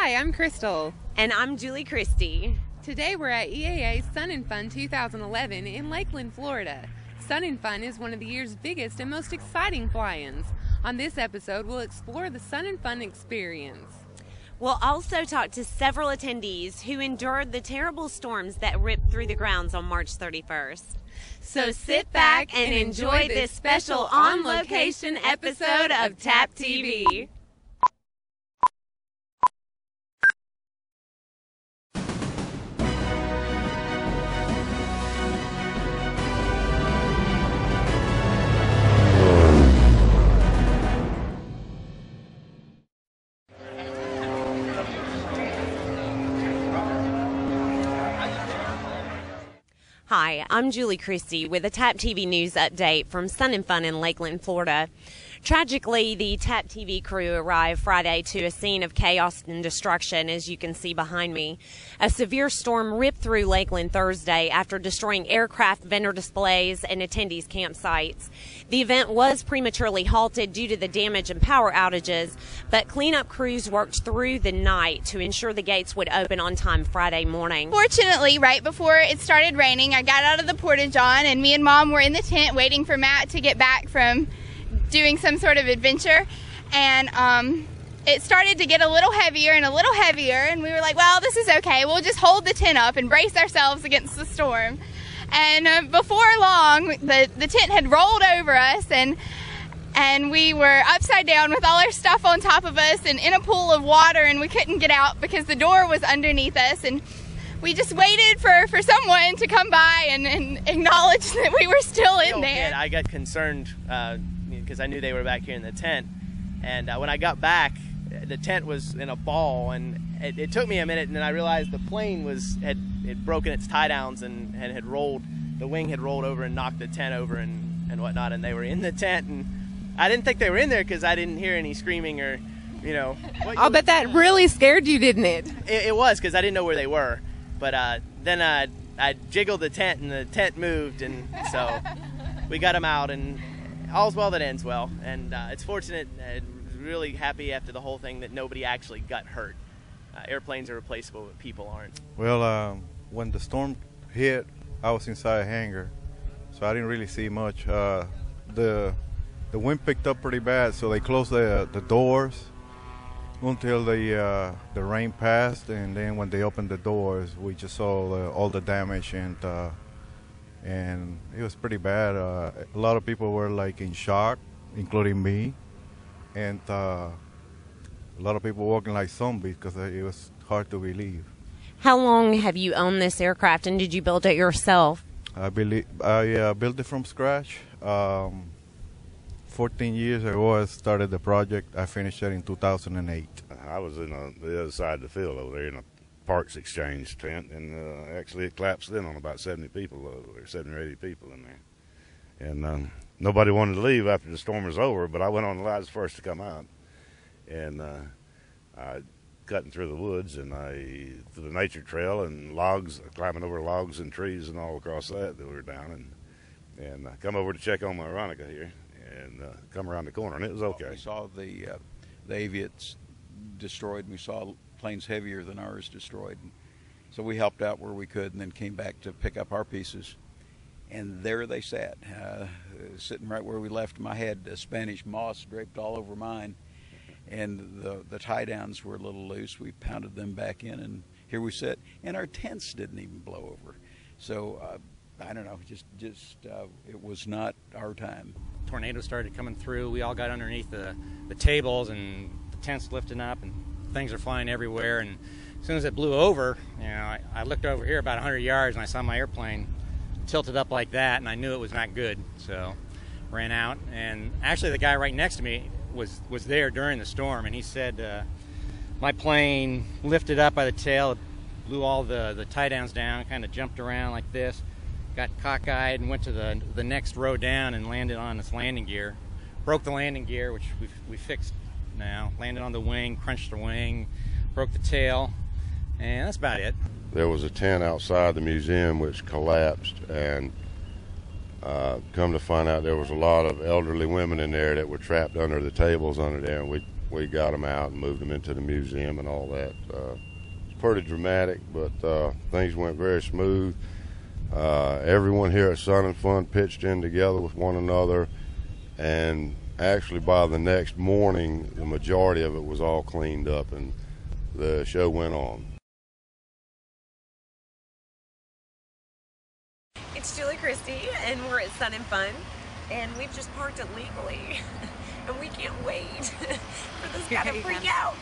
Hi, I'm Crystal. And I'm Julie-Cristie. Today we're at EAA Sun and Fun 2011 in Lakeland, Florida. Sun and Fun is one of the year's biggest and most exciting fly-ins. On this episode, we'll explore the Sun and Fun experience. We'll also talk to several attendees who endured the terrible storms that ripped through the grounds on March 31st. So sit back and enjoy this special on-location episode of TAPtv. Hi, I'm Julie-Cristie with a TAPtv news update from Sun and Fun in Lakeland, Florida. Tragically, the TAPtv crew arrived Friday to a scene of chaos and destruction, as you can see behind me. A severe storm ripped through Lakeland Thursday after destroying aircraft, vendor displays, and attendees' campsites. The event was prematurely halted due to the damage and power outages, but cleanup crews worked through the night to ensure the gates would open on time Friday morning. Fortunately, right before it started raining, I got out of the porta-john, and me and Mom were in the tent waiting for Matt to get back from doing some sort of adventure, and it started to get a little heavier, and we were like, well, this is okay, we'll just hold the tent up and brace ourselves against the storm. And before long, the tent had rolled over us, and we were upside down with all our stuff on top of us and in a pool of water, and we couldn't get out because the door was underneath us, and we just waited for someone to come by and acknowledge that we were still in there. I got concerned because I knew they were back here in the tent, and when I got back, the tent was in a ball, and it took me a minute, and then I realized the plane had broken its tie downs and had rolled, the wing had rolled over and knocked the tent over and whatnot, and they were in the tent, and I didn't think they were in there because I didn't hear any screaming or, you know. I'll bet that really scared you, didn't it? It was, because I didn't know where they were, but then I jiggled the tent, and the tent moved, and so we got them out, and all's well that ends well, and it's fortunate, really happy after the whole thing that nobody actually got hurt. Airplanes are replaceable, but people aren't. Well, when the storm hit, I was inside a hangar, so I didn't really see much. The wind picked up pretty bad, so they closed the doors until the rain passed, and then when they opened the doors, we just saw all the damage, and it was pretty bad. A lot of people were like in shock, including me, and a lot of people walking like zombies because it was hard to believe. How long have you owned this aircraft, and did you build it yourself? I built it from scratch. 14 years ago, I started the project. I finished it in 2008. I was in the other side of the field over there in a parts exchange tent, and actually it collapsed in on about 70 people over there, 70 or 80 people in there. And nobody wanted to leave after the storm was over, but I went on the lines first to come out. And I cutting through the woods, and through the nature trail and logs, climbing over logs and trees and all across that we were down, and I come over to check on my Veronica here, and come around the corner, and it was okay. We saw the aviates destroyed, and we saw planes heavier than ours destroyed. So we helped out where we could, and then came back to pick up our pieces. And there they sat, sitting right where we left them. I had Spanish moss draped all over mine, and the tie downs were a little loose. We pounded them back in, and here we sit. And our tents didn't even blow over. So I don't know, just it was not our time. Tornadoes started coming through. We all got underneath the tables, and the tents lifting up, and things are flying everywhere. And as soon as it blew over, I looked over here about 100 yards, and I saw my airplane tilted up like that, and I knew it was not good. So ran out, and actually the guy right next to me was there during the storm, and he said my plane lifted up by the tail, it blew all the tie downs down, kind of jumped around like this, got cockeyed and went to the next row down and landed on its landing gear. Broke the landing gear, which we fixed now. Landed on the wing, crunched the wing, broke the tail, and that's about it. There was a tent outside the museum which collapsed, and Come to find out, there was a lot of elderly women in there that were trapped under the tables under there, and we got them out and moved them into the museum and all that. It's pretty dramatic, but things went very smooth. Everyone here at Sun and Fun pitched in together with one another, and actually by the next morning, the majority of it was all cleaned up, and the show went on. It's Julie-Cristie, and we're at Sun and Fun, and we've just parked it legally, and we can't wait for this guy to freak out.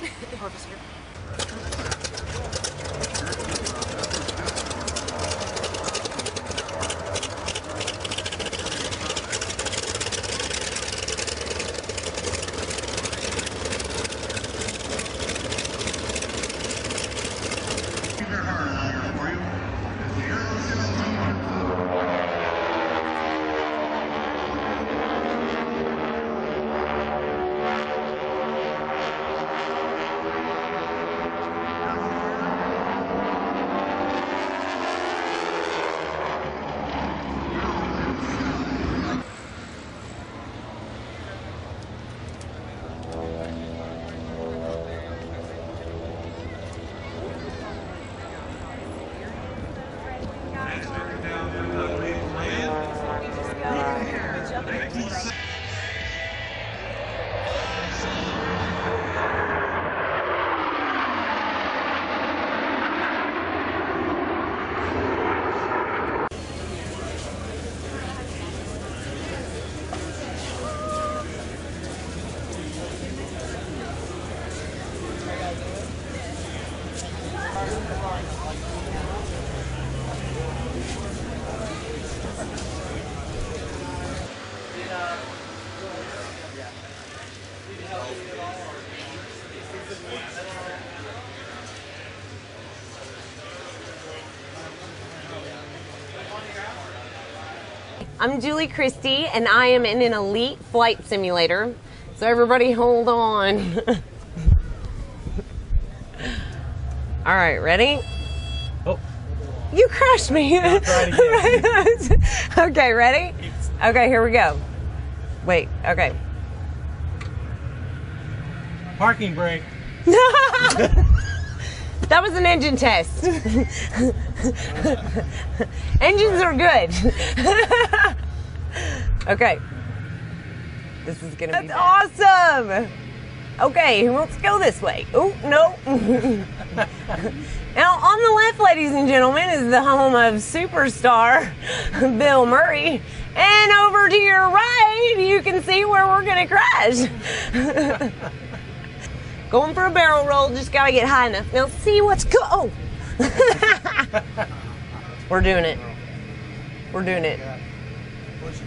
I'm Julie-Cristie, and I am in an elite flight simulator. So everybody hold on. All right, ready? Oh. You crashed me. I'll try it again. Okay, ready? Okay, here we go. Wait, okay. Parking brake. That was an engine test. Engines are good. Okay. This is gonna be awesome. Okay, let's go this way. Oh, no. Now, on the left, ladies and gentlemen, is the home of superstar Bill Murray. And over to your right, you can see where we're gonna crash. Going for a barrel roll, just gotta get high enough. Now see what's oh. We're doing it. We're doing it. Push it.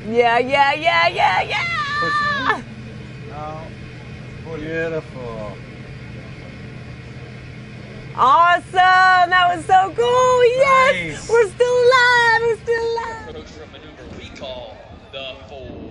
Yeah. Beautiful. Awesome! That was so cool! Yes! Nice. We're still alive! We're still alive! Approach from maneuver we call the fold.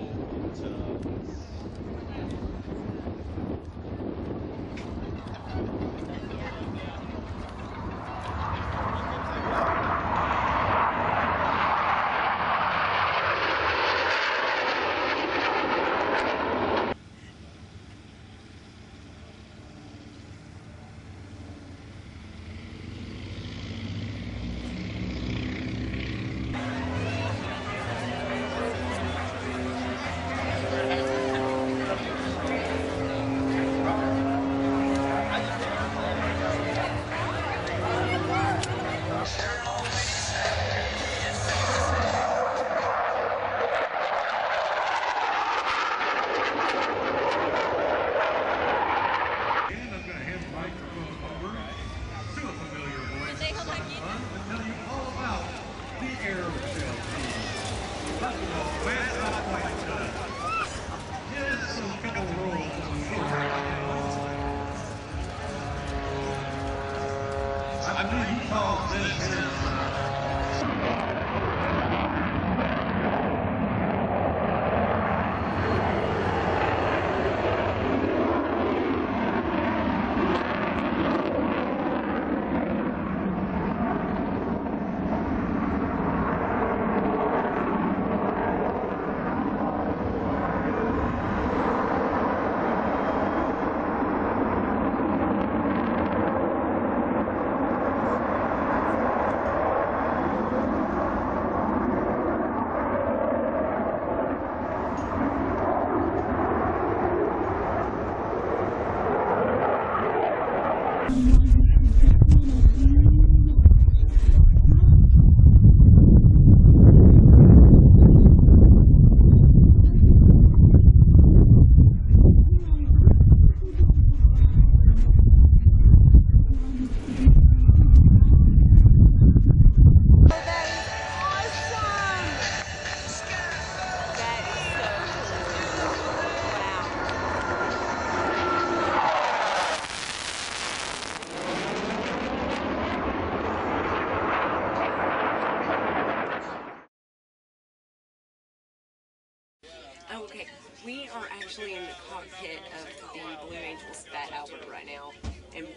Okay, we are actually in the cockpit of the Blue Angels Fat Albert right now, and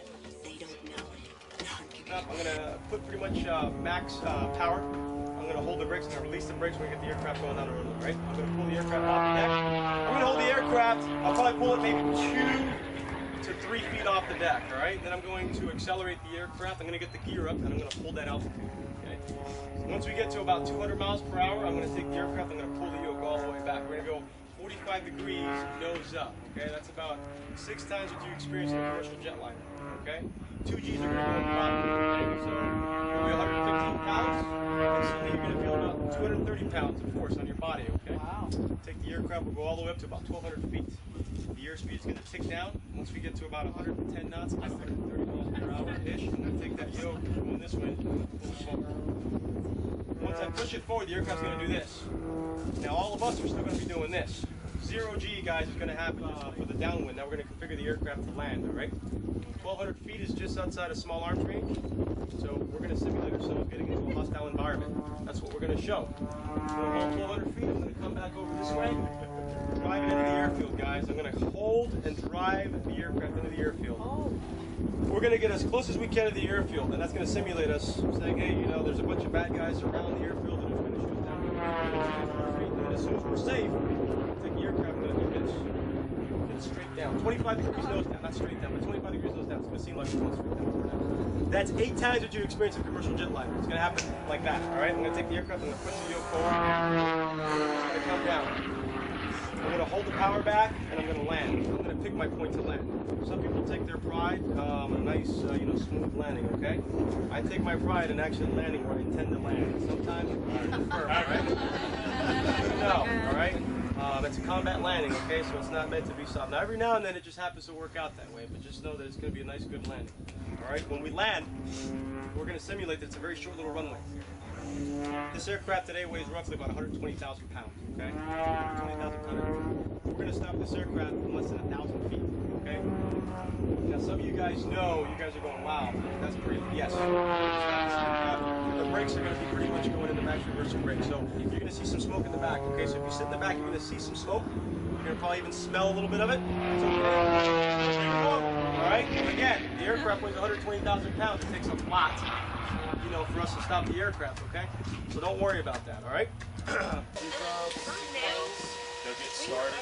they don't know it. No, I'm kidding. I'm going to put pretty much max power. I'm going to hold the brakes. I'm going to release the brakes when we get the aircraft going down the runway, right? I'm going to pull the aircraft off the deck. I'm going to hold the aircraft. I'll probably pull it maybe 2 to 3 feet off the deck, all right? Then I'm going to accelerate the aircraft. I'm going to get the gear up, and I'm going to hold that altitude, okay? Once we get to about 200 miles per hour, I'm going to take the aircraft. I'm going to pull the yoke all the way back. We're going to go 45 degrees nose up, okay? That's about 6 times what you experience in a commercial jetliner, okay? 2 Gs are going to go on the bottom, okay? So you'll be 115 pounds. Instantly, you're going to feel about 230 pounds of force on your body, okay? Wow. Take the aircraft, we'll go all the way up to about 1,200 feet. The airspeed is going to tick down. Once we get to about 110 knots, about 130 miles per hour-ish, I'm going to take that yoke, going this way, pull it forward. Once I push it forward, the aircraft's going to do this. Now all of us are still going to be doing this. 0 G, guys, is going to happen for the downwind. Now we're going to configure the aircraft to land, all right? 1,200 feet is just outside of small arms range. So we're going to simulate ourselves getting into a hostile environment. That's what we're going to show. We're going to hold 1,200 feet. I'm going to come back over this way. Drive it into the airfield, guys. I'm going to hold and drive the aircraft into the airfield. We're going to get as close as we can to the airfield, and that's going to simulate us saying, hey, you know, there's a bunch of bad guys around the airfield that are going to shoot us down. And as soon as we're safe, take the aircraft and do this. Get it straight down. 25 degrees nose down, not straight down, but 25 degrees nose down. It's going to seem like we're going straight down. That's 8 times what you experience in a commercial jetliner. It's going to happen like that, all right? I'm going to take the aircraft, I'm going to push the yoke forward. It's going to come down. I'm going to hold the power back, and I'm going to land. I'm going to pick my point to land. Some people take their pride in a nice, smooth landing, okay? I take my pride in actually landing where I intend to land. Sometimes it's firm, all right? Good to know, all right? It's a combat landing, okay? So it's not meant to be soft. Now, every now and then it just happens to work out that way, but just know that it's going to be a nice, good landing. All right? When we land, we're going to simulate that it's a very short little runway. This aircraft today weighs roughly about 120,000 pounds, okay? 120,000 pounds. We're going to stop this aircraft in less than 1,000 feet, okay? Now, some of you guys know, you guys are going, wow, that's pretty, yes. The brakes are going to be pretty much going into max reversal brake, so you're going to see some smoke in the back, okay? So if you sit in the back, you're going to see some smoke. You're going to probably even smell a little bit of it. It's okay. All right? Again, the aircraft weighs 120,000 pounds. It takes a lot, for us to stop the aircraft, okay? So don't worry about that, all right? Go get started.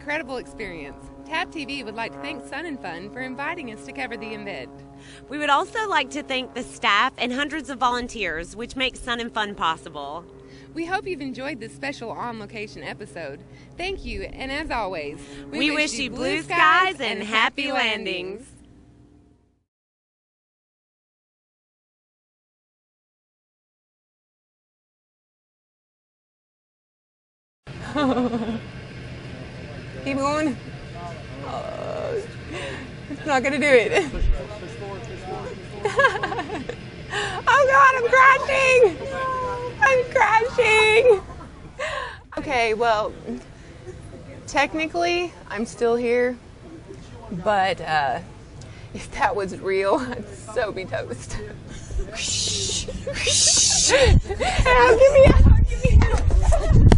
incredible experience. TAPtv would like to thank Sun and Fun for inviting us to cover the event. We would also like to thank the staff and hundreds of volunteers, which make Sun and Fun possible. We hope you've enjoyed this special on-location episode. Thank you, and as always, we wish you blue skies and happy landings. Keep going. It's not going to do it. Oh God, I'm crashing! I'm crashing! Okay, well, technically, I'm still here, but if that was real, I'd so be toast. Give me out!